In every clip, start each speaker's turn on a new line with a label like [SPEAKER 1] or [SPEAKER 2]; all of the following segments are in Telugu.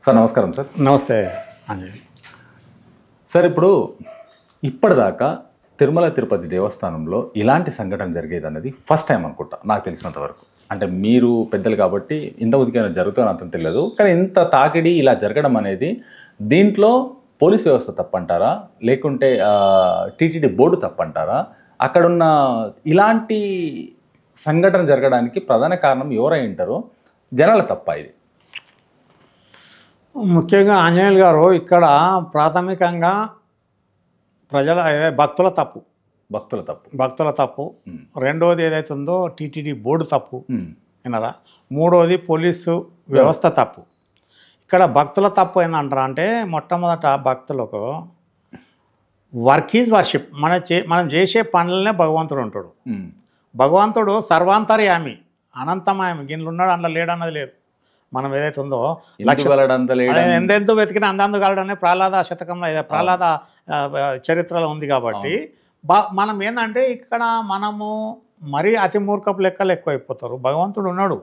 [SPEAKER 1] సార్ నమస్కారం సార్.
[SPEAKER 2] నమస్తే అంజలి.
[SPEAKER 1] సార్ ఇప్పుడు ఇప్పటిదాకా తిరుమల తిరుపతి దేవస్థానంలో ఇలాంటి సంఘటన జరిగేది అన్నది ఫస్ట్ టైం అనుకుంటా నాకు తెలిసినంత వరకు. అంటే మీరు పెద్దలు కాబట్టి ఇంత ఉదికైనా జరుగుతుందని అంత తెలియదు, కానీ ఇంత తాకిడి ఇలా జరగడం అనేది దీంట్లో పోలీస్ వ్యవస్థ తప్పంటారా లేకుంటే టీటీడీ బోర్డు తప్పంటారా? అక్కడున్న ఇలాంటి సంఘటన జరగడానికి ప్రధాన కారణం ఎవరై ఉంటారో జనాల తప్ప ఇది?
[SPEAKER 2] ముఖ్యంగా ఆంజనేయులు గారు ఇక్కడ ప్రాథమికంగా భక్తుల తప్పు. భక్తుల తప్పు. రెండోది ఏదైతుందో టీటీడీ బోర్డు తప్పు వినరా. మూడోది పోలీసు వ్యవస్థ తప్పు. ఇక్కడ భక్తుల తప్పు ఏందంటారా అంటే మొట్టమొదట భక్తులకు వర్క్ ఈజ్ వర్షిప్. మనం చేసే పనులనే భగవంతుడు ఉంటాడు. భగవంతుడు సర్వాంతర్యామి, అనంతమయామి. గిన్నెలు ఉన్నాడు అందులో లేడన్నది లేదు. మనం ఏదైతే ఉందో ఎందెంతో వెతికినా అందందు కలడనే ప్రహ్లాద శతకంలో ప్రహ్లాద చరిత్రలో ఉంది. కాబట్టి మనం ఏంటంటే ఇక్కడ మనము మరీ అతి మూర్ఖపు లెక్కలు ఎక్కువైపోతారు. భగవంతుడు ఉన్నాడు,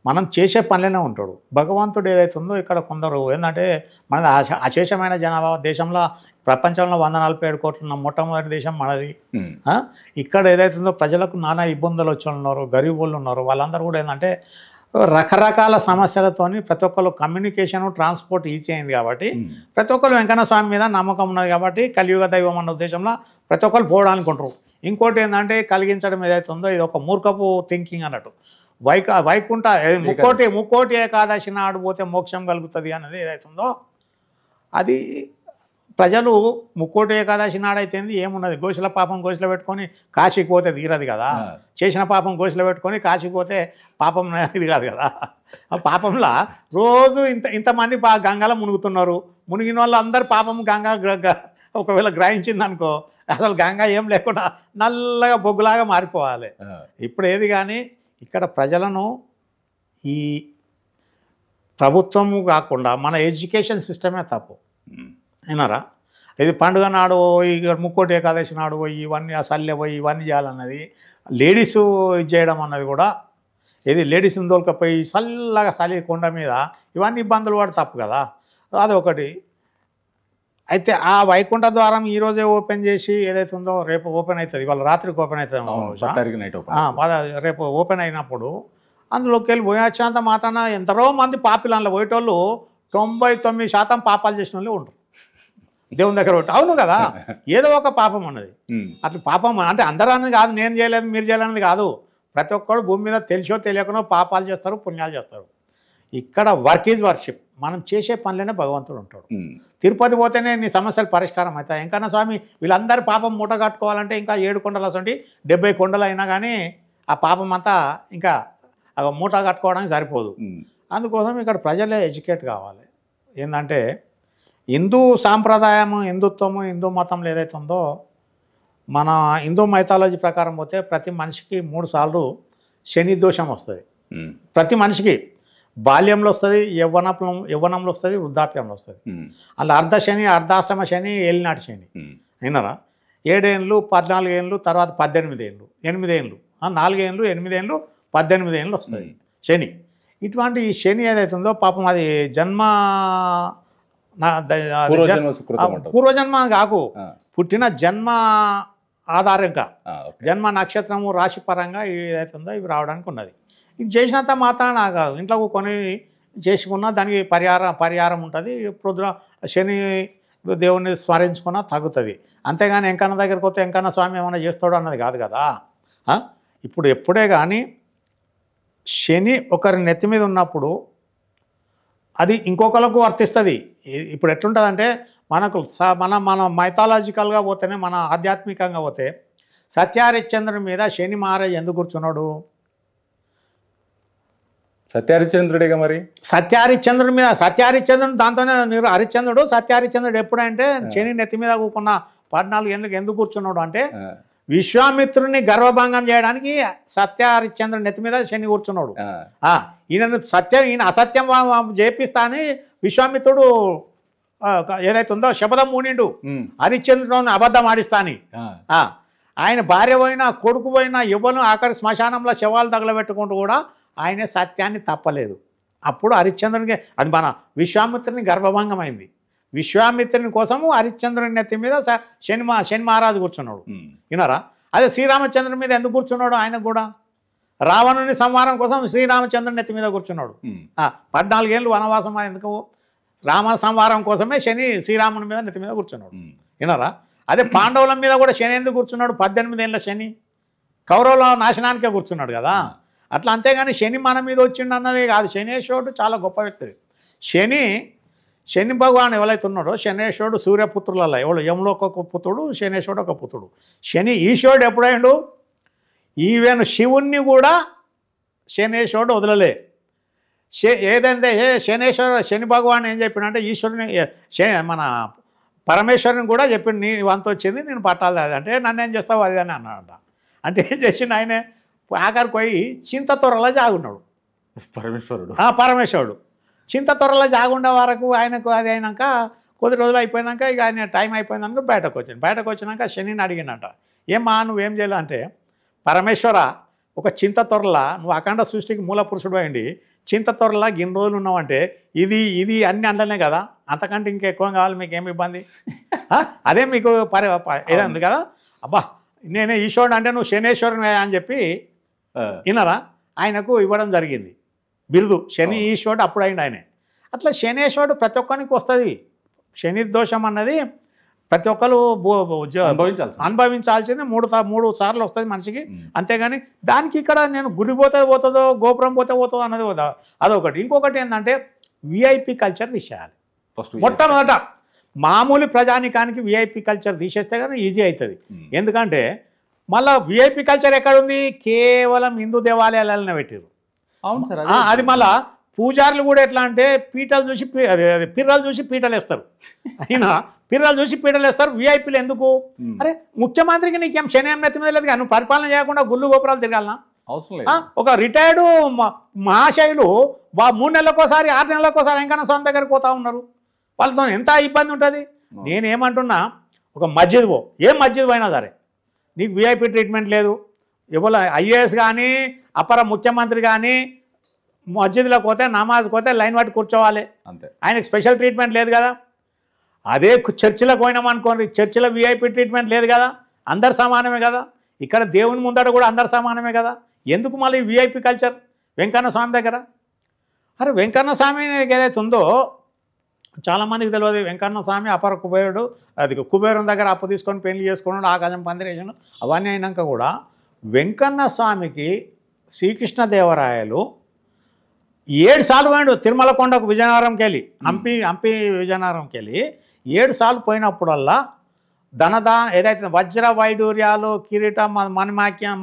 [SPEAKER 2] మనం చేసే పనులనే ఉంటాడు. భగవంతుడు ఏదైతే ఉందో ఇక్కడ కొందరు ఏంటంటే మనది అశేషమైన జనాభా దేశంలో, ప్రపంచంలో 147 కోట్లు ఉన్న మొట్టమొదటి దేశం మనది. ఇక్కడ ఏదైతే ఉందో ప్రజలకు నానా ఇబ్బందులు వచ్చి ఉన్నారు, గరీబ్ వాళ్ళు ఉన్నారు. వాళ్ళందరూ కూడా ఏంటంటే రకరకాల సమస్యలతోని ప్రతి ఒక్కరు కమ్యూనికేషను ట్రాన్స్పోర్ట్ ఈజీ అయింది. కాబట్టి ప్రతి ఒక్కరు వెంకన్న స్వామి మీద నమ్మకం ఉన్నది. కాబట్టి కలియుగ దైవం అన్న ఉద్దేశంలో ప్రతి ఒక్కరు పోవడానికి ఉంటారు. ఇంకోటి ఏంటంటే కలిగించడం ఏదైతే ఉందో ఇది ఒక మూర్ఖపు థింకింగ్ అన్నట్టు. వైకుంఠ ముక్కోటి ఏకాదశి నాడు పోతే మోక్షం కలుగుతుంది అన్నది ఏదైతుందో అది ప్రజలు ముక్కోటి ఏకాదశి నాడైతేంది ఏమున్నది, గోశల పాపం గోశలో పెట్టుకొని కాశీకి పోతే తీరదు కదా. చేసిన పాపం గోశలో పెట్టుకొని కాశీకి పోతే పాపం ఇది కాదు కదా. ఆ పాపంలో రోజు ఇంతమంది గంగలో మునుగుతున్నారు. మునిగిన వాళ్ళు అందరు పాపం గంగ ఒకవేళ గ్రహించింది అనుకో అసలు గంగ ఏం లేకుండా నల్లగా బొగ్గులాగా మారిపోవాలి. ఇప్పుడు ఏది కానీ ఇక్కడ ప్రజలను ఈ ప్రభుత్వము కాకుండా మన ఎడ్యుకేషన్ సిస్టమే తప్పు అయినారా. ఇది పండుగ నాడు పోయి ముక్కోటి ఏకాదశి నాడు పోయి ఇవన్నీ ఆ సల్లె పోయి ఇవన్నీ చేయాలన్నది, లేడీసు ఇది చేయడం అన్నది కూడా ఇది లేడీస్ని దోలుకపోయి చల్లగా చలి కొండ మీద ఇవన్నీ ఇబ్బందులు పడి తప్పు కదా. అదొకటి. అయితే ఆ వైకుంఠ ద్వారం ఈరోజే ఓపెన్ చేసి ఏదైతే ఉందో రేపు ఓపెన్ అవుతుంది, ఇవాళ రాత్రికి ఓపెన్ అవుతుంది. రేపు ఓపెన్ అయినప్పుడు అందులోకి వెళ్ళి పోయొచ్చినంత మాత్రాన ఎంతరో మంది పాపిలు అందులో పోయేటోళ్ళు 99% పాపాలు చేసిన వాళ్ళు ఉంటారు దేవుని దగ్గర. అవును కదా, ఏదో ఒక పాపం అన్నది. అట్లా పాపం అంటే అందరూ కాదు, నేను చేయలేదు మీరు చేయలేనిది కాదు. ప్రతి ఒక్కరు భూమి మీద తెలిసో తెలియకనో పాపాలు చేస్తారు, పుణ్యాలు చేస్తారు. ఇక్కడ వర్క్ ఈజ్ వర్షిప్. మనం చేసే పనులనే భగవంతుడు ఉంటాడు. తిరుపతి పోతేనే నీ సమస్యలు పరిష్కారం అవుతాయి. వెంకన్న స్వామి వీళ్ళందరి పాపం మూట కట్టుకోవాలంటే ఇంకా 7 కొండలు అసంటి 70 కొండలు అయినా కానీ ఆ పాపం అంతా ఇంకా మూట కట్టుకోవడానికి సరిపోదు. అందుకోసం ఇక్కడ ప్రజలే ఎడ్యుకేట్ కావాలి. ఏంటంటే హిందూ సాంప్రదాయము, హిందుత్వము, హిందూ మతంలో ఏదైతే ఉందో మన హిందూ మైథాలజీ ప్రకారం పోతే ప్రతి మనిషికి 3 సార్లు శని దోషం వస్తుంది. ప్రతి మనిషికి బాల్యంలో వస్తుంది, యవ్వనంలో వస్తుంది, వృద్ధాప్యంలో వస్తుంది. అలా అర్ధ శని, అర్ధాష్టమ శని, ఏలినాటి శని అయినారా. 7 ఏళ్ళు, 14 ఏళ్ళు, తర్వాత 18 ఏళ్ళు, 8 ఏళ్ళు, 4 ఏళ్ళు, 8 ఏళ్ళు, 18 ఏళ్ళు వస్తుంది శని. ఇటువంటి శని ఏదైతే ఉందో పాపం అది పూర్వజన్మ కాకు, పుట్టిన జన్మ ఆధారంగా జన్మ నక్షత్రము రాశి పరంగా ఏదైతే ఉందో ఇవి రావడానికి ఉన్నది. ఇది చేసినంత మాత్రాన కాదు, ఇంట్లో కొని చేసుకున్నా దానికి పరిహారం ఉంటుంది. పొద్దున శని దేవుణ్ణి స్మరించుకున్నా తగ్గుతుంది. అంతేగాని వెంకన్న దగ్గరికి పోతే వెంకన్న స్వామి ఏమైనా చేస్తాడు అన్నది కాదు కదా. ఇప్పుడు ఎప్పుడే కానీ శని ఒకరి నెత్తి మీద ఉన్నప్పుడు అది ఇంకొకరికి వర్తిస్తుంది. ఇప్పుడు ఎట్లుంటుందంటే మనకు మన మైథాలజికల్గా పోతేనే, మన ఆధ్యాత్మికంగా పోతే సత్యహరిశ్చంద్రుని మీద శని మహారాజ్ ఎందుకు కూర్చున్నాడు?
[SPEAKER 1] సత్యహరిశ్చంద్రుడిగా మరి
[SPEAKER 2] సత్యహరిశ్చంద్రుడి మీద సత్యహరిశ్చంద్రుడు దాంతోనే హరిశ్చంద్రుడు సత్యహరిశ్చంద్రుడు ఎప్పుడంటే శని నెత్తి మీద కూకున్న 14 ఏళ్ళకి ఎందుకు కూర్చున్నాడు అంటే విశ్వామిత్రుని గర్వభంగం చేయడానికి సత్యహరిశ్చంద్రుని నెత్తి మీద శని కూర్చున్నాడు. ఈయన అసత్యం చేపిస్తా అని విశ్వామిత్రుడు ఏదైతే ఉందో శపథం మూనిండు, హరిశ్చంద్రుడు అబద్ధం ఆడిస్తా అని. ఆయన భార్య పోయినా కొడుకు పోయినా ఎవరు ఆఖరి శ్మశానంలో శవాలు తగలబెట్టుకుంటూ కూడా ఆయనే సత్యాన్ని తప్పలేదు. అప్పుడు హరిశ్చంద్రునికి అది మన విశ్వామిత్రుని గర్భభంగమైంది. విశ్వామిత్రుని కోసము హరిశ్చంద్రుని నెత్తి మీద శని మహారాజు కూర్చున్నాడు. విన్నారా? అదే శ్రీరామచంద్రుని మీద ఎందుకు కూర్చున్నాడు? ఆయనకు కూడా రావణుని సంహారం కోసం శ్రీరామచంద్రుని నెత్తి మీద కూర్చున్నాడు. 14 ఏళ్ళు వనవాసం ఎందుకు? రామ సంహారం కోసమే శని శ్రీరాముని మీద నెత్తి మీద కూర్చున్నాడు. విన్నారా? అదే పాండవుల మీద కూడా శని ఎందుకు కూర్చున్నాడు? 18 ఏళ్ళ శని కౌరవుల నాశనానికే కూర్చున్నాడు కదా. అట్లా అంతేగాని శని మన మీద వచ్చిండు అన్నది కాదు. శనేశ్వరుడు చాలా గొప్ప వ్యక్తి. శని భగవాన్ ఎవరైతే ఉన్నాడో శనేశ్వరుడు సూర్యపుత్రులలో ఎవడు యములో ఒక పుత్రుడు, శనేశ్వరుడు ఒక పుత్రుడు. శని ఈశ్వరుడు ఎప్పుడైండు? ఈవెన్ శివుణ్ణి కూడా శనేశ్వరుడు వదలలే. ఏదంటే శని భగవాన్ ఏం చెప్పినంటే ఈశ్వరుని మన పరమేశ్వరుని కూడా చెప్పిండు, నీ వంతు వచ్చింది నేను పట్టాలి అది అంటే నన్ను ఏం చేస్తావు అది అని అన్నాడంట. అంటే ఏం చేసిండు ఆయనే ఆఖరికి పోయి చింత తొర్రలో జాగున్నాడు పరమేశ్వరుడు. చింత తొర్రలో జాగుండే వరకు ఆయనకు అది అయినాక కొద్ది రోజులు అయిపోయినాక ఇక ఆయన టైం అయిపోయిందనుకో బయటకు వచ్చినాక శనిని అడిగిండట, ఏమ్మా నువ్వేం చేయాలి అంటే, పరమేశ్వర ఒక చింత తొర్రలా నువ్వు అఖండ సృష్టికి మూల పురుషుడు అయ్యండి, చింత తొర్రలా గిన్ని రోజులు ఉన్నావంటే ఇది అన్ని అండలే కదా, అంతకంటే ఇంకెక్కువ కావాలి మీకు ఏమి ఇబ్బంది? అదే మీకు ఏదంది కదా. అబ్బా నేనే ఈశ్వరుడు అంటే నువ్వు శనేశ్వరుని అని చెప్పి వినరా ఆయనకు ఇవ్వడం జరిగింది బిరుదు. శని ఈశ్వరుడు అప్పుడు అయింది ఆయనే. అట్లా శనేశ్వరుడు ప్రతి ఒక్కరికి వస్తుంది. శని దోషం అన్నది ప్రతి ఒక్కరు అనుభవించాల్సింది 3 సార్లు వస్తుంది మనిషికి. అంతేగాని దానికి ఇక్కడ నేను గుడి పోతుందో గోపురం పోతుందో అన్నది అదొకటి. ఇంకొకటి ఏంటంటే విఐపి కల్చర్ తీసేయాలి. మొట్టమొదట మామూలు ప్రజానికానికి విఐపి కల్చర్ తీసేస్తే కానీ ఈజీ అవుతుంది. ఎందుకంటే మళ్ళీ విఐపి కల్చర్ ఎక్కడుంది? కేవలం హిందూ దేవాలయాలనే పెట్టారు.
[SPEAKER 1] అవును సార్.
[SPEAKER 2] అది మళ్ళా పూజారులు కూడా ఎట్లా అంటే పీటలు చూసి పిర్రలు చూసి పీటలు వేస్తారు. అయినా పిర్రలు చూసి పీటలు వేస్తారు. విఐపీలు ఎందుకు? అరే ముఖ్యమంత్రికి నీకేం శని నెత్తి మీద లేదు, నువ్వు పరిపాలన చేయకుండా గుళ్ళు గోపురాలు తిరగాలనా?
[SPEAKER 1] అవసరం లేదు.
[SPEAKER 2] ఒక రిటైర్డు మహాశయులు 3 నెలలకోసారి 6 నెలలకోసారి వెంకన్న స్వామి దగ్గరికి పోతా ఉన్నారు. వాళ్ళతో ఎంత ఇబ్బంది ఉంటుంది? నేనేమంటున్నా, ఒక మస్జిద్ ఏం మస్జిద్ పోయినా సరే నీకు విఐపీ ట్రీట్మెంట్ లేదు. ఎవరు ఐఏఎస్ కానీ అపర ముఖ్యమంత్రి కానీ మస్జిద్లోకి పోతే నమాజ్కి పోతే లైన్ పట్టి కూర్చోవాలి, అంతే. ఆయనకు స్పెషల్ ట్రీట్మెంట్ లేదు కదా. అదే చర్చిలకు పోయినామనుకోండి, చర్చిలో విఐపీ ట్రీట్మెంట్ లేదు కదా, అందరు సమానమే కదా. ఇక్కడ దేవుని ముందట కూడా అందరు సమానమే కదా. ఎందుకు మళ్ళీ విఐపి కల్చర్ వెంకన్న స్వామి దగ్గర? అరే వెంకన్న స్వామి ఏదైతే ఉందో చాలామందికి తెలియదు. వెంకన్న స్వామి అపర కుబేరుడు, అది కుబేరుని దగ్గర అప్పు తీసుకొని పెళ్లి చేసుకున్నాడు, ఆకాశం పందిరేసాడు. అవన్నీ అయినాక కూడా వెంకన్న స్వామికి శ్రీకృష్ణదేవరాయలు 7 సార్లు పోయాడు తిరుమల కొండకు విజయనగరంకి వెళ్ళి, హంపి విజయనగరంకి వెళ్ళి 7 సార్లు పోయినప్పుడల్లా ఏదైతే వజ్ర వైడూర్యాలు, కిరీట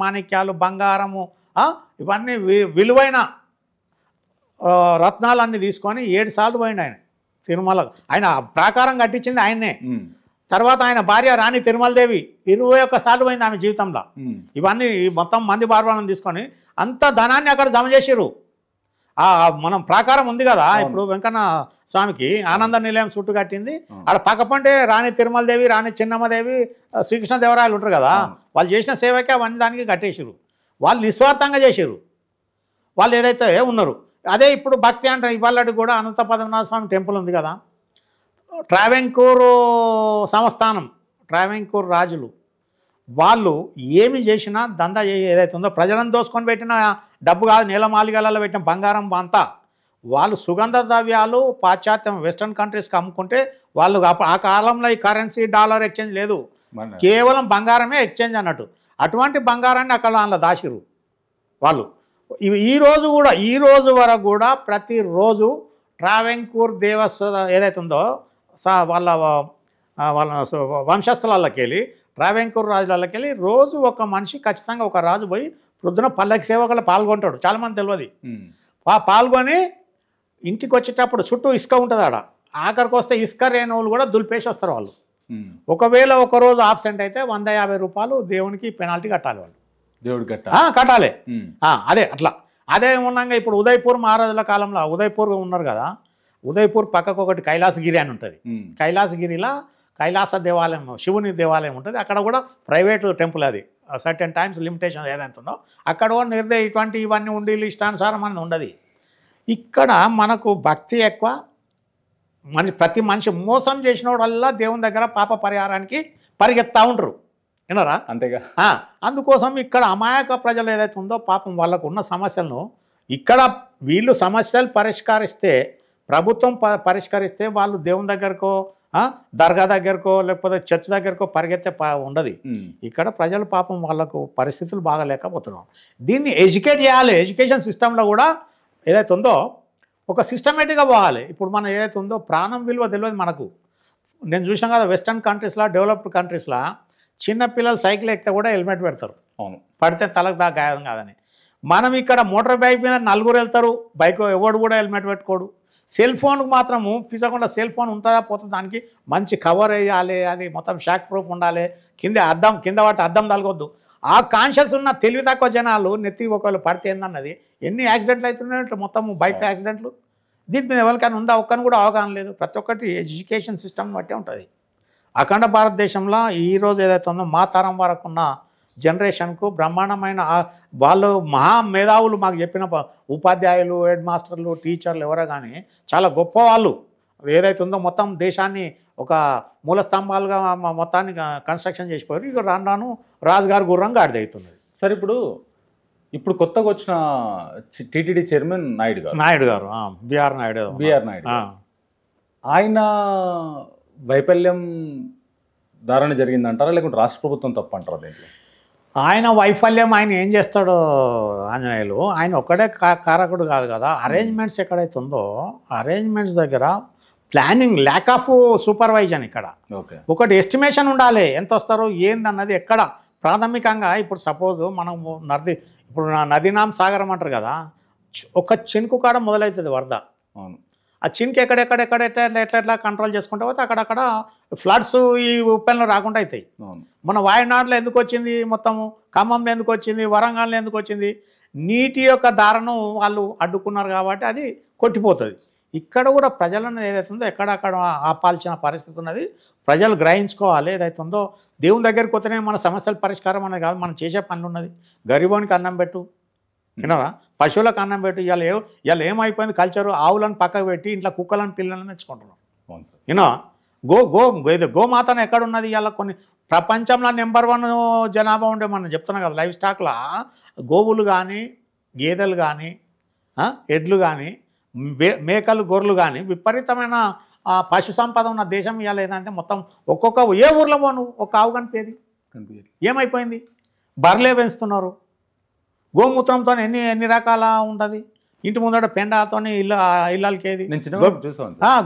[SPEAKER 2] మాణిక్యాలు, బంగారము, ఇవన్నీ విలువైన రత్నాలన్నీ తీసుకొని 7 సార్లు పోయిండు ఆయన తిరుమల. ఆయన ప్రాకారం కట్టించింది ఆయన్నే. తర్వాత ఆయన భార్య రాణి తిరుమలదేవి 21 సార్లు పోయింది ఆమె జీవితంలో. ఇవన్నీ మొత్తం మంది బార్వాలను తీసుకొని అంత ధనాన్ని అక్కడ జమ చేసిర్రు. మనం ప్రాకారం ఉంది కదా ఇప్పుడు వెంకన్న స్వామికి, ఆనంద నిలయం చుట్టూ కట్టింది. ఆడ పక్కపంటే రాణి తిరుమలదేవి, రాణి చిన్నమ్మదేవి, శ్రీకృష్ణదేవరాయలు ఉంటారు కదా, వాళ్ళు చేసిన సేవకే అవన్నీ దానికి కట్టేసారు. వాళ్ళు నిస్వార్థంగా చేసారు వాళ్ళు ఏదైతే ఉన్నారు. అదే ఇప్పుడు భక్తి అంటే ఇవాళకి కూడా అనంత పద్మనాభ స్వామి టెంపుల్ ఉంది కదా, ట్రావెంకూర్ సంస్థానం, ట్రావెంకూర్ రాజులు వాళ్ళు ఏమి చేసినా దందా ఏదైతే ఉందో ప్రజలను దోసుకొని పెట్టిన డబ్బు కాదు, నీలమాలిగలలో పెట్టిన బంగారం అంతా వాళ్ళు సుగంధ ద్రవ్యాలు పాశ్చాత్యం వెస్ట్రన్ కంట్రీస్కి అమ్ముకుంటే వాళ్ళు ఆ కాలంలో ఈ కరెన్సీ డాలర్ ఎక్స్చేంజ్ లేదు, కేవలం బంగారమే ఎక్స్చేంజ్ అన్నట్టు. అటువంటి బంగారాన్ని అక్కడ అందులో దాచిరు వాళ్ళు. ఈ రోజు వరకు కూడా ప్రతిరోజు ట్రావెంకూర్ దేవస్థ ఏదైతే ఉందో వాళ్ళ వంశస్థలాలకి వెళ్ళి ట్రావెంకూర్ రాజులకి వెళ్ళి రోజు ఒక మనిషి ఖచ్చితంగా ఒక రాజు పోయి ప్రొద్దున పల్లకి సేవకులు పాల్గొంటాడు. చాలామంది తెలియదు. పాల్గొని ఇంటికి వచ్చేటప్పుడు చుట్టూ ఇసుక ఉంటుంది ఆడ, ఆఖరికి వస్తే ఇసుక రేణువులు కూడా దులిపేసి వస్తారు వాళ్ళు. ఒకవేళ ఒకరోజు ఆబ్సెంట్ అయితే 150 రూపాయలు దేవునికి పెనాల్టీ కట్టాలి వాళ్ళు, దేవుడికి కట్టాలి. అదే అట్లా అదే ఉన్నాగా ఇప్పుడు ఉదయపూర్ మహారాజుల కాలంలో ఉదయపూర్ ఉన్నారు కదా, ఉదయపూర్ పక్కకు ఒకటి కైలాసగిరి అని ఉంటుంది. కైలాసగిరిలో కైలాస దేవాలయం, శివుని దేవాలయం ఉంటుంది. అక్కడ కూడా ప్రైవేటు టెంపుల్, అది సర్టెన్ టైమ్స్ లిమిటేషన్ ఏదైతే ఉందో అక్కడ కూడా ఇటువంటి ఇవన్నీ ఉండి ఇష్టానుసారం అని ఉండదు. ఇక్కడ మనకు భక్తి ఎక్కువ, ప్రతి మనిషి మోసం చేసినోడల్లా దేవుని దగ్గర పాప పరిహారానికి పరిగెత్తా ఉంటారు, వినరా?
[SPEAKER 1] అంతేగా.
[SPEAKER 2] అందుకోసం ఇక్కడ అమాయక ప్రజలు ఏదైతే ఉందో పాపం వాళ్ళకు ఉన్న సమస్యలను ఇక్కడ వీళ్ళు సమస్యలు పరిష్కరిస్తే, ప్రభుత్వం పరిష్కరిస్తే వాళ్ళు దేవుని దగ్గరకో దర్గా దగ్గరకో లేకపోతే చర్చ్ దగ్గరకో పరిగెత్తే ఉండదు. ఇక్కడ ప్రజలు పాపం వాళ్ళకు పరిస్థితులు బాగాలేకపోతున్నాం. దీన్ని ఎడ్యుకేట్ చేయాలి. ఎడ్యుకేషన్ సిస్టంలో కూడా ఏదైతే ఉందో ఒక సిస్టమేటిక్గా పోవాలి. ఇప్పుడు మనం ఏదైతే ఉందో ప్రాణం విలువ తెలియదు మనకు. నేను చూసాం కదా వెస్టర్న్ కంట్రీస్లో, డెవలప్డ్ కంట్రీస్లో చిన్నపిల్లలు సైకిల్ ఎక్కితే కూడా హెల్మెట్ పెడతారు,
[SPEAKER 1] అవును,
[SPEAKER 2] పడితే తలకు దాకా గాయం కాదని. మనం ఇక్కడ మోటార్ బైక్ మీద 4 వెళ్తారు, బైక్ ఎవడు కూడా హెల్మెట్ పెట్టుకోడు. సెల్ ఫోన్కి మాత్రము పిసకుండా సెల్ ఫోన్ ఉంటుందా పోతుంది, దానికి మంచి కవర్ వేయాలి, అది మొత్తం షాక్ ప్రూఫ్ ఉండాలి, కింద పడితే అద్దం తలగొద్దు. ఆ కాన్షియస్ ఉన్న తెలివి తక్కువ జనాలు నెత్తి ఒకవేళ పడితే ఏందన్నది ఎన్ని యాక్సిడెంట్లు అవుతున్నాయి మొత్తం బైక్ యాక్సిడెంట్లు. దీని మీద ఎవరికైనా ఉందా? ఒక్కని కూడా అవగాహన లేదు. ప్రతి ఒక్కటి ఎడ్యుకేషన్ సిస్టమ్ బట్టే ఉంటుంది. అఖండ భారతదేశంలో ఈరోజు ఏదైతే ఉందో మా తరం వరకు ఉన్న జనరేషన్కు బ్రహ్మాండమైన వాళ్ళు మహా మేధావులు మాకు చెప్పిన ఉపాధ్యాయులు, హెడ్ మాస్టర్లు, టీచర్లు ఎవరో కానీ చాలా గొప్ప వాళ్ళు. ఏదైతే ఉందో మొత్తం దేశాన్ని ఒక మూల స్తంభాలుగా మొత్తాన్ని కన్స్ట్రక్షన్ చేసిపోయారు. ఇక రాను రాజుగారు గుర్రం గాడిదవుతున్నది.
[SPEAKER 1] సరే, ఇప్పుడు కొత్తగా వచ్చిన టీటీడీ చైర్మన్ నాయుడు గారు,
[SPEAKER 2] బిఆర్ నాయుడు,
[SPEAKER 1] ఆయన వైఫల్యం ధారణ జరిగిందంటారా, లేకుంటే రాష్ట్ర ప్రభుత్వం తప్పు అంటారా దీంట్లో?
[SPEAKER 2] ఆయన వైఫల్యం ఆయన ఏం చేస్తాడో ఆంజనేయులు, ఆయన ఒక్కడే కారకుడు కాదు కదా. అరేంజ్మెంట్స్ ఎక్కడైతే ఉందో అరేంజ్మెంట్స్ దగ్గర ప్లానింగ్, ల్యాక్ ఆఫ్ సూపర్వైజన్. ఇక్కడ ఒకటి ఎస్టిమేషన్ ఉండాలి, ఎంత వస్తారో ఏందన్నది ఎక్కడ ప్రాథమికంగా. ఇప్పుడు సపోజ్ మనం ఇప్పుడు నదీనాం సాగరం అంటారు కదా, ఒక చినుకు కాడ మొదలవుతుంది వరద.
[SPEAKER 1] అవును,
[SPEAKER 2] ఆ చినుకు ఎక్కడెక్కడ ఎట్లా కంట్రోల్ చేసుకుంటూ పోతే అక్కడక్కడ ఫ్లడ్స్ ఈ ఉప్పెన్లు రాకుండా అవుతాయి. మన వాయనాడులో ఎందుకు వచ్చింది, మొత్తము ఖమ్మంలో ఎందుకు వచ్చింది, వరంగల్లో ఎందుకు వచ్చింది? నీటి యొక్క ధారను వాళ్ళు అడ్డుకున్నారు కాబట్టి అది కొట్టిపోతుంది. ఇక్కడ కూడా ప్రజలను ఏదైతే ఉందో ఎక్కడక్కడ ఆపాల్సిన పరిస్థితి ఉన్నది. ప్రజలు గ్రహించుకోవాలి. ఏదైతే ఉందో దేవుని దగ్గరికి పోతేనే మన సమస్యల పరిష్కారం అనేది కాదు, మనం చేసే పనులు ఉన్నది. గరీబోనికి అన్నం పెట్టు, వినవా? పశువులకు అన్నం పెట్టు. ఇవాళ ఏమైపోయింది కల్చరు, ఆవులను పక్కకు పెట్టి ఇంట్లో కుక్కలను పిల్లలను మెచ్చుకుంటున్నాం. వినవా? గోమాతను ఎక్కడున్నది? ఇవాళ కొన్ని ప్రపంచంలో నెంబర్ 1 జనాభా ఉండే మనం చెప్తున్నాం కదా లైఫ్ స్టాక్లో. గోవులు కానీ, గేదెలు కానీ, ఎడ్లు కానీ, మేకలు, గొర్రెలు కానీ విపరీతమైన పశు సంపద ఉన్న దేశం. ఇవాళ ఏదంటే మొత్తం ఒక్కొక్క ఏ ఊర్లో పోను ఒక ఆవు కనిపేది. ఏమైపోయింది? బర్రెలే పెంచుతున్నారు. గోమూత్రంతో ఎన్ని రకాల ఉంటుంది. ఇంటి ముందర పెండతో ఇళ్ళకేది,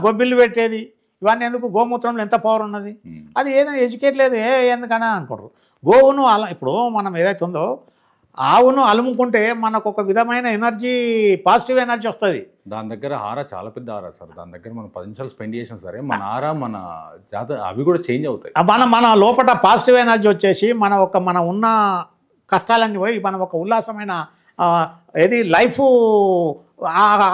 [SPEAKER 2] గొబ్బిళ్ళు పెట్టేది. ఇవన్నీ ఎందుకు? గోమూత్రంలో ఎంత పవర్ ఉన్నది. అది ఏదైనా ఎడ్యుకేట్ లేదు, ఎందుకని అనుకుంటారు. గోవును ఇప్పుడు మనం ఏదైతే ఉందో ఆవును అలుముకుంటే మనకు ఒక విధమైన ఎనర్జీ, పాజిటివ్ ఎనర్జీ వస్తుంది.
[SPEAKER 1] దాని దగ్గర హారా చాలా పెద్ద హారా సార్. దాని దగ్గర మనం 10 నిమిషాలు స్పెండ్ చేసాం సరే, మన హారా మన అవి కూడా చేంజ్ అవుతాయి. మన లోపల పాజిటివ్ ఎనర్జీ వచ్చేసి మన ఉన్న కష్టాలన్నీ పోయి మనం ఒక ఉల్లాసమైన లైఫ్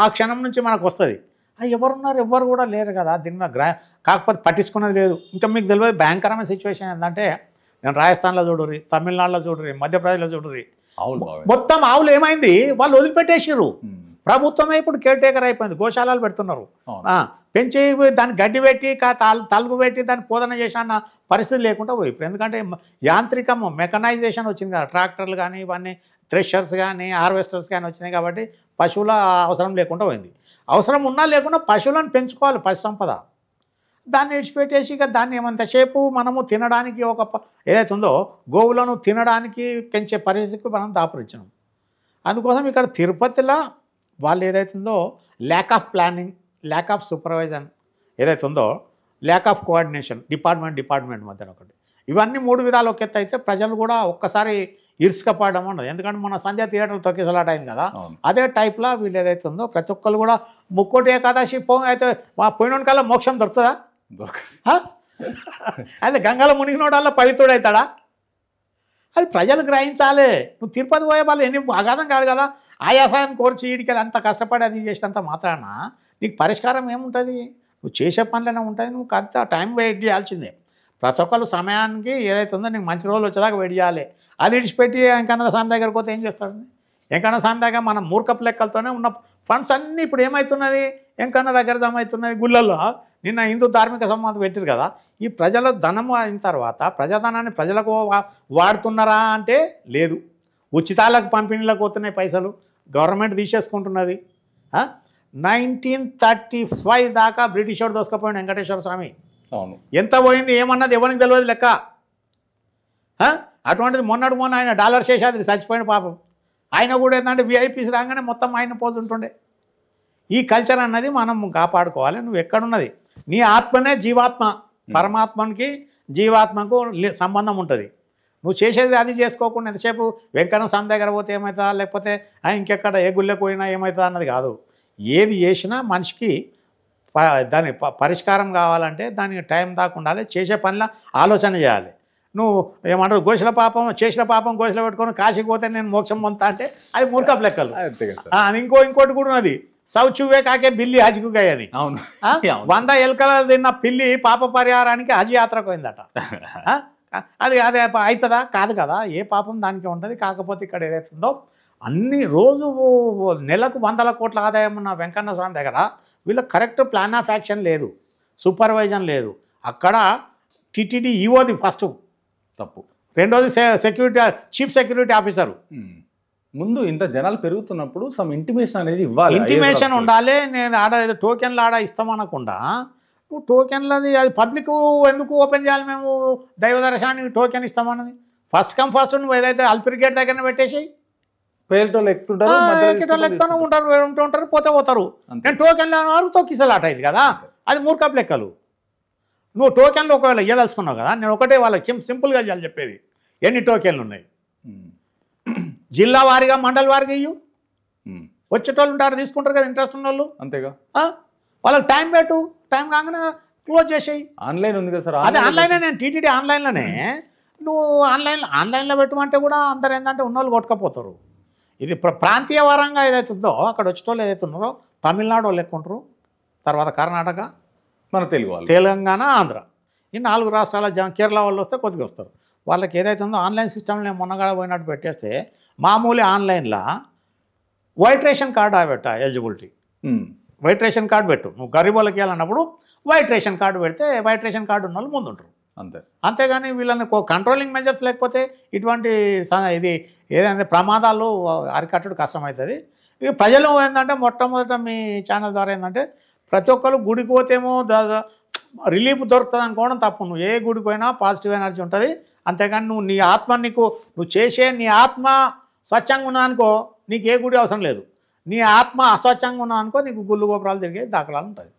[SPEAKER 1] ఆ క్షణం నుంచి మనకు వస్తుంది. ఎవరున్నారు? ఎవ్వరు కూడా లేరు కదా దీని మీద. కాకపోతే పట్టించుకున్నది లేదు. ఇంకా మీకు తెలియదు భయంకరమైన సిచ్యువేషన్ ఏంటంటే, నేను రాజస్థాన్లో చూడుర్రి, తమిళనాడులో చూడుర్రి, మధ్యప్రదేశ్లో చూడుర్రి, మొత్తం ఆవులు ఏమైంది, వాళ్ళు వదిలిపెట్టేసారు. ప్రభుత్వమే ఇప్పుడు కేర్ టేకర్ అయిపోయింది. గోశాలలు పెడుతున్నారు, పెంచి దాన్ని గడ్డి పెట్టి తలుపు పెట్టి దాన్ని పోదన చేసిన పరిస్థితి లేకుండా పోయి. ఇప్పుడు ఎందుకంటే యాంత్రికం, మెకనైజేషన్ వచ్చింది కదా, ట్రాక్టర్లు కానీ, ఇవన్నీ థ్రెషర్స్ కానీ, హార్వెస్టర్స్ కానీ వచ్చినాయి కాబట్టి పశువుల అవసరం లేకుండా పోయింది. అవసరం ఉన్నా లేకుండా పశువులను పెంచుకోవాలి, పశు సంపద. దాన్ని విడిచిపెట్టేసి ఇక దాన్ని ఏమంతసేపు మనము తినడానికి ఏదైతే ఉందో గోవులను తినడానికి పెంచే పరిస్థితికి మనం దాపురించినాం. అందుకోసం ఇక్కడ తిరుపతిలో వాళ్ళు ఏదైతే ఉందో lack of planning, lack of supervision ఏదైతే ఉందో, ల్యాక్ ఆఫ్ కోఆర్డినేషన్ డిపార్ట్మెంట్ మధ్యన ఒకటి, ఇవన్నీ 3 విధాలు ఒక ఎత్తు అయితే ప్రజలు కూడా ఒక్కసారి ఇరుసుకపోవడం ఉండదు. ఎందుకంటే మన సంధ్య థియేటర్లు తొక్కిసలాట అయింది కదా, అదే టైప్లో వీళ్ళు ఏదైతే ఉందో ప్రతి ఒక్కరు కూడా ముక్కోటి ఏకాదశి అయితే పోయిన కల్లా మోక్షం దొరుకుతుందా? అదే గంగలో మునిగినోడల్లా పవిత్రుడవుతాడా? అది ప్రజలు గ్రహించాలి. నువ్వు తిరుపతి పోయే వాళ్ళు ఎన్ని అగాధం కాదు కదా, ఆయాసాన్ని కోర్చి ఈడికి అంత కష్టపడి అది చేసినంత మాత్రాన నీకు పరిష్కారం ఏముంటుంది? నువ్వు చేసే పనులనే ఉంటుంది. నువ్వు అంత టైం వెయిట్ చేయాల్సిందే. ప్రతి ఒక్కళ్ళు సమయానికి ఏదైతే ఉందో నీకు మంచి రోజులు వచ్చేదాకా వెయిట్ చేయాలి. అది విడిచిపెట్టి ఇంకన్నా స్వామి దగ్గరికి పోతే ఏం చేస్తాడు?
[SPEAKER 2] వెంకన్న స్వామి దగ్గర మనం మూర్ఖపు లెక్కలతోనే ఉన్న ఫండ్స్ అన్నీ ఇప్పుడు ఏమవుతున్నది వెంకన్న దగ్గర జమ అవుతున్నది గుళ్ళల్లో. నిన్న హిందూ ధార్మిక సంబంధం పెట్టారు కదా. ఈ ప్రజల ధనం అయిన తర్వాత ప్రజాధనాన్ని ప్రజలకు వాడుతున్నారా అంటే లేదు. ఉచితాలకు పంపిణీలకు పోతున్నాయి పైసలు, గవర్నమెంట్ తీసేసుకుంటున్నది. 1935 దాకా బ్రిటిష్ వాడు దోసుకపోయాడు వెంకటేశ్వర స్వామి.
[SPEAKER 1] అవును,
[SPEAKER 2] ఎంత పోయింది ఏమన్నది ఎవరికి తెలియదు లెక్క. అటువంటిది మొన్న ఆయన డాలర్ శేషాద్రి చచ్చిపోయిన పాపం. ఆయన కూడా ఏంటంటే విఐపీస్ రాగానే మొత్తం ఆయన పోతుంటుండే. ఈ కల్చర్ అన్నది మనం కాపాడుకోవాలి. నువ్వు ఎక్కడున్నది నీ ఆత్మనే జీవాత్మ, పరమాత్మకి జీవాత్మకు సంబంధం ఉంటుంది. నువ్వు చేసేది అది చేసుకోకుండా ఎంతసేపు వెంకన్న స్వామి దగ్గర పోతే ఏమవుతుందా, లేకపోతే ఇంకెక్కడ ఏ గుళ్ళకి పోయినా ఏమవుతుందా అన్నది కాదు. ఏది చేసినా మనిషికి దాని పరిష్కారం కావాలంటే దానికి టైం దాకా ఉండాలి. చేసే పనిలో ఆలోచన చేయాలి. నువ్వు ఏమంటారు గోషల పాపం చేసిన పాపం గోషలో పెట్టుకొని కాశీకి పోతే నేను మోక్షం పొందుతా అంటే అది మూర్ఖపు లెక్కలు. అది ఇంకోటి కూడా ఉన్నది, సౌచువే కాకే బిల్లి హజ్కు గయని. 100 ఎలుకలు తిన్న పిల్లి పాప పరిహారానికి హజ్ యాత్రకు పోయిందట. అది అదే అవుతుందా? కాదు కదా. ఏ పాపం దానికి ఉంటుంది. కాకపోతే ఇక్కడ ఏదైతుందో అన్ని రోజు నెలకు 100 కోట్ల ఆదాయం ఉన్న వెంకన్న స్వామి దగ్గర వీళ్ళకి కరెక్ట్ ప్లాన్ ఆఫ్ యాక్షన్ లేదు, సూపర్వైజన్ లేదు. అక్కడ టిటిడి ఈఓది ఫస్ట్
[SPEAKER 1] తప్పు,
[SPEAKER 2] రెండోది చీఫ్ సెక్యూరిటీ ఆఫీసరు.
[SPEAKER 1] ముందు ఇంత జనాలు పెరుగుతున్నప్పుడు సమ్ ఇంటిమేషన్ అనేది ఇవ్వాలి.
[SPEAKER 2] ఇంటిమేషన్ ఉండాలి. నేను ఆడ ఏదో టోకెన్లు ఆడ ఇస్తామనకుండా నువ్వు టోకెన్లది అది పబ్లిక్ ఎందుకు ఓపెన్ చేయాలి? మేము దైవ దర్శనానికి టోకెన్ ఇస్తామన్నది ఫస్ట్ కమ్ ఫస్ట్. నువ్వు ఏదైతే అల్పిరిగేట్ దగ్గర పెట్టేసి
[SPEAKER 1] పేరుటోళ్ళు
[SPEAKER 2] ఎక్కుతుంటారు ఉంటారు పోతారు. నేను టోకెన్లు అన్న తొక్కిసలాట ఇది కదా. అది మూర్ఖపు లెక్కలు. నువ్వు టోకెన్లు ఒకవేళ ఇవ్వదలుచుకున్నావు కదా, నేను ఒకటే వాళ్ళకి సింపుల్గా చెప్పేది, ఎన్ని టోకెన్లు ఉన్నాయి జిల్లా వారీగా మండల వారీగా ఇవ్వు. వచ్చేటోళ్ళు ఉంటారు, తీసుకుంటారు కదా ఇంట్రెస్ట్ ఉన్న వాళ్ళు.
[SPEAKER 1] అంతేగా,
[SPEAKER 2] వాళ్ళకి టైం పెట్టు, టైం కాగానే క్లోజ్ చేసేయి.
[SPEAKER 1] ఆన్లైన్ ఉంది కదా సార్,
[SPEAKER 2] అదే ఆన్లైనే. నేను టీటీడీ ఆన్లైన్లోనే. నువ్వు ఆన్లైన్లో పెట్టమంటే కూడా అందరు ఏంటంటే ఉన్నోళ్ళు కొట్టుకపోతారు. ఇది ప్రాంతీయ వారంగా ఏదైతుందో అక్కడ వచ్చేటోళ్ళు ఏదైతే ఉన్నారో తమిళనాడు వాళ్ళు ఎక్కువ ఉంటారు, తర్వాత కర్ణాటక,
[SPEAKER 1] మన తెలుగు వాళ్ళు,
[SPEAKER 2] తెలంగాణ, ఆంధ్ర, ఈ 4 రాష్ట్రాల కేరళ వాళ్ళు వస్తే కొద్దిగా వస్తారు. వాళ్ళకి ఏదైతే ఉందో ఆన్లైన్ సిస్టమ్లో నేను మొన్నగాడ పోయినట్టు పెట్టేస్తే మామూలు ఆన్లైన్లో వైట్ రేషన్ కార్డు పెట్ట ఎలిజిబిలిటీ, వైట్ రేషన్ కార్డు పెట్టు. నువ్వు గరీబ్ వాళ్ళకి వెళ్ళినప్పుడు వైట్ రేషన్ కార్డు పెడితే వైట్ రేషన్ కార్డు ఉన్న వాళ్ళు ముందు ఉంటారు. అంతేగాని వీళ్ళని కంట్రోలింగ్ మెజర్స్ లేకపోతే ఇటువంటి ఇది ఏదైతే ప్రమాదాలు అరికట్టడం కష్టమవుతుంది. ఇక ప్రజలు ఏంటంటే మొట్టమొదట మీ ఛానల్ ద్వారా ఏంటంటే ప్రతి ఒక్కరు గుడికి పోతేమో రిలీఫ్ దొరుకుతుంది అనుకోవడం తప్పు. నువ్వు ఏ గుడికి పోయినా పాజిటివ్ ఎనర్జీ ఉంటుంది. అంతేగాని నువ్వు నీ ఆత్మ నువ్వు చేసే నీ ఆత్మ స్వచ్ఛంగా ఉన్నా అనుకో నీకు ఏ గుడి అవసరం లేదు. నీ ఆత్మ అస్వచ్ఛంగా ఉన్నా అనుకో నీకు గుళ్ళు గోపురాలు తిరిగే దాఖలాలు ఉంటుంది.